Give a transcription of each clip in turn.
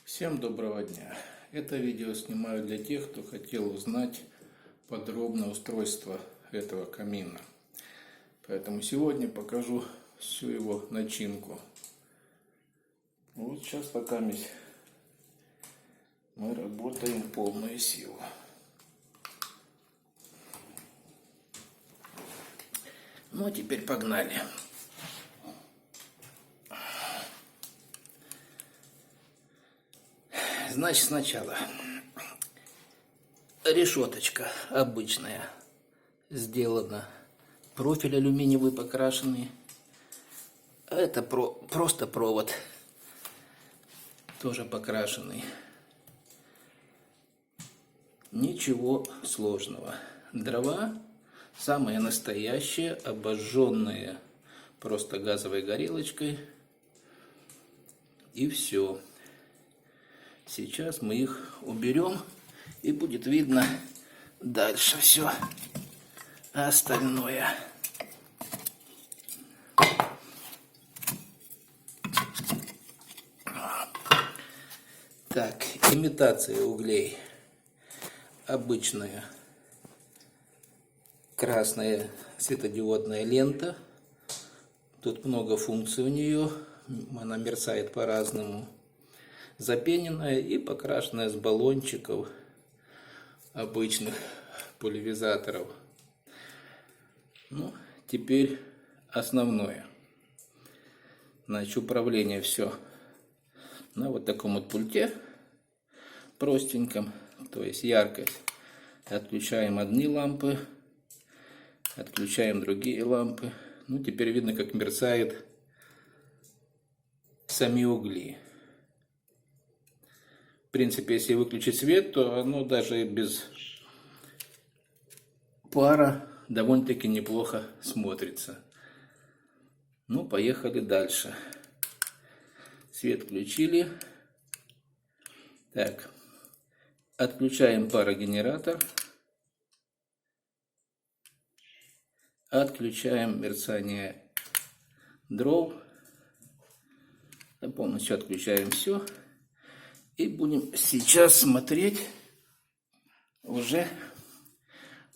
Всем доброго дня! Это видео снимаю для тех, кто хотел узнать подробно устройство этого камина. Поэтому сегодня покажу всю его начинку. Вот сейчас пока мы работаем в полную силу. Ну а теперь погнали. Значит, сначала решеточка обычная сделана, профиль алюминиевый покрашенный. Это просто провод, тоже покрашенный. Ничего сложного. Дрова самые настоящие, обожженные просто газовой горелочкой. И все. Сейчас мы их уберем, и будет видно дальше все остальное. Так, имитация углей. Обычная красная светодиодная лента. Тут много функций у нее, она мерцает по-разному. Запененная и покрашенная с баллончиков обычных пульверизаторов. Ну, теперь основное. Значит, управление все на вот таком вот пульте простеньком. То есть яркость. Отключаем одни лампы, отключаем другие лампы. Ну, теперь видно, как мерцают сами угли. В принципе, если выключить свет, то оно даже без пара довольно-таки неплохо смотрится. Ну, поехали дальше. Свет включили. Так, отключаем парогенератор. Отключаем мерцание дров. Полностью отключаем все. И будем сейчас смотреть уже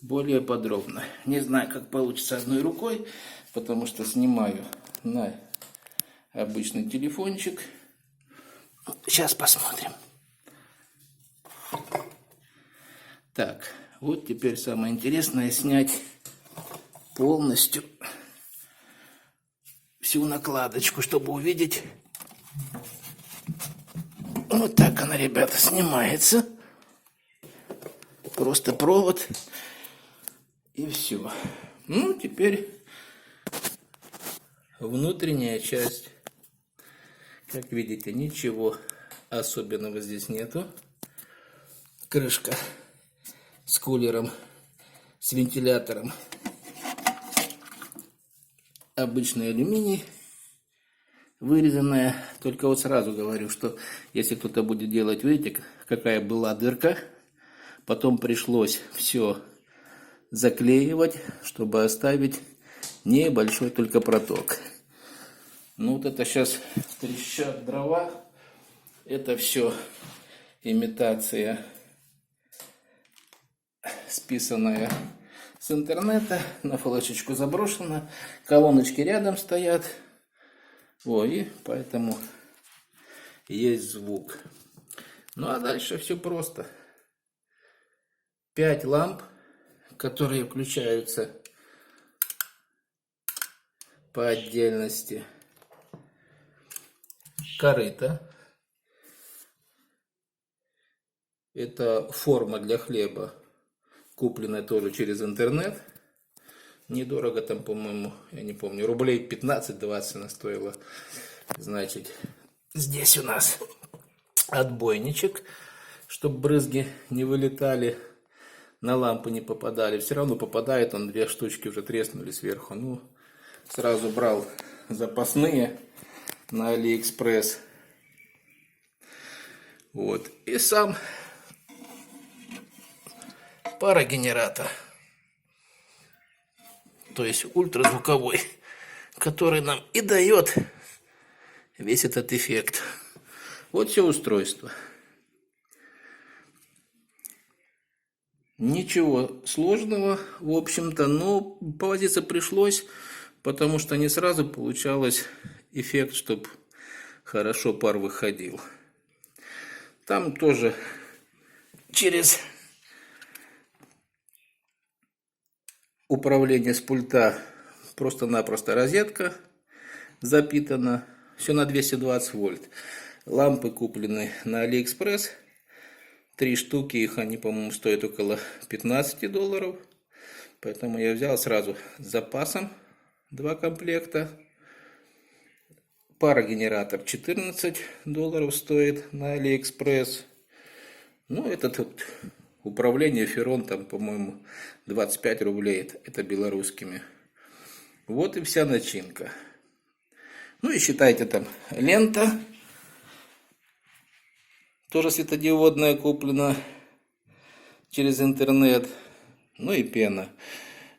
более подробно. Не знаю, как получится одной рукой, потому что снимаю на обычный телефончик. Сейчас посмотрим. Так, вот теперь самое интересное — снять полностью всю накладочку, чтобы увидеть. Вот так она, ребята, снимается. Просто провод. И все. Ну, теперь внутренняя часть. Как видите, ничего особенного здесь нету. Крышка с кулером, с вентилятором. Обычный алюминий. Вырезанная. Только вот сразу говорю, что если кто-то будет делать, видите, какая была дырка, потом пришлось все заклеивать, чтобы оставить небольшой только проток. Ну вот это сейчас трещат дрова, это все имитация, списанная с интернета, на флешечку заброшена, колоночки рядом стоят. И поэтому есть звук. Ну а дальше все просто. 5 ламп, которые включаются по отдельности. Корыто. Это форма для хлеба, купленная тоже через интернет. Недорого там, по-моему, я не помню, рублей 15-20 она стоила. Значит, здесь у нас отбойничек, чтобы брызги не вылетали, на лампу не попадали. Все равно попадает, он 2 штучки уже треснули сверху. Ну, сразу брал запасные на Алиэкспресс. Вот. И сам парогенератор. То есть ультразвуковой, который нам и дает весь этот эффект. Вот все устройство. Ничего сложного, в общем-то, но повозиться пришлось, потому что не сразу получалось эффект, чтобы хорошо пар выходил. Там тоже через управление с пульта просто-напросто розетка запитана. Все на 220 вольт. Лампы куплены на Алиэкспресс. 3 штуки, их они, по-моему, стоят около $15. Поэтому я взял сразу с запасом 2 комплекта. Парогенератор $14 стоит на Алиэкспресс. Ну, этот вот управление Ферон, там, по-моему, 25 рублей. Это белорусскими. Вот и вся начинка. Ну и считайте, там лента. Тоже светодиодная, куплена через интернет. Ну и пена.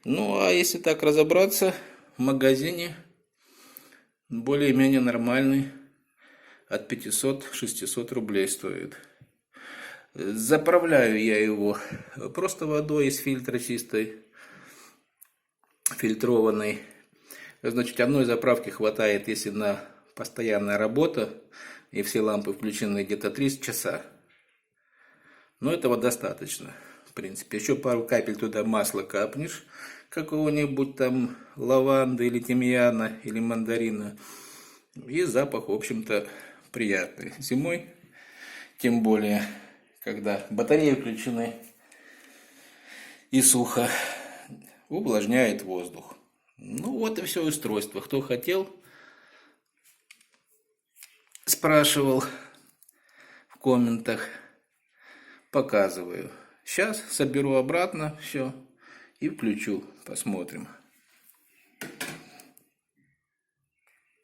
Ну, а если так разобраться, в магазине более-менее нормальный. От 500-600 рублей стоит. Заправляю я его просто водой из фильтра чистой, фильтрованной. Значит, одной заправки хватает, если на постоянная работа и все лампы включены, где-то 30 часа. Но этого достаточно, в принципе. Еще пару капель туда масла капнешь, какого-нибудь там лаванды или тимьяна или мандарина. И запах, в общем-то, приятный. Зимой, тем более, когда батареи включены и сухо, увлажняет воздух. Ну вот и все устройство. Кто хотел, спрашивал в комментах, показываю. Сейчас соберу обратно все и включу, посмотрим.